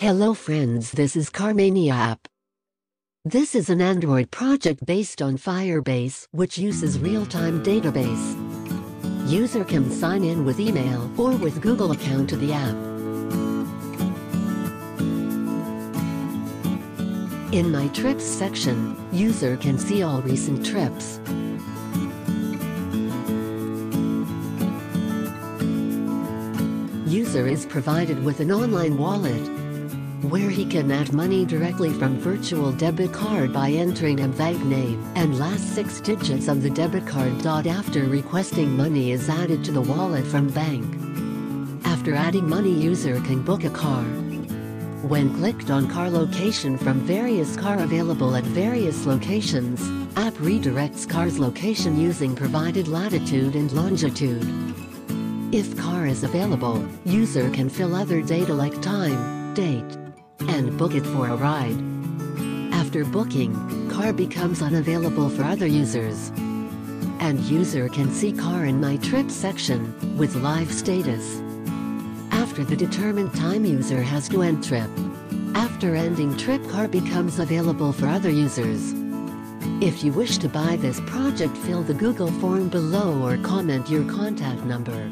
Hello friends, this is Carmania app. This is an Android project based on Firebase, which uses real-time database. User can sign in with email or with Google account to the app. In My Trips section, user can see all recent trips. User is provided with an online wallet, where he can add money directly from virtual debit card by entering a bank name and last 6 digits of the debit card. After requesting money is added to the wallet from bank. After adding money, user can book a car. When clicked on car location from various car available at various locations, app redirects car's location using provided latitude and longitude. If car is available, user can fill other data like time, date, and book it for a ride. After booking, car becomes unavailable for other users. And user can see car in My Trip section, with live status. After the determined time, user has to end trip. After ending trip, car becomes available for other users. If you wish to buy this project, fill the Google form below or comment your contact number.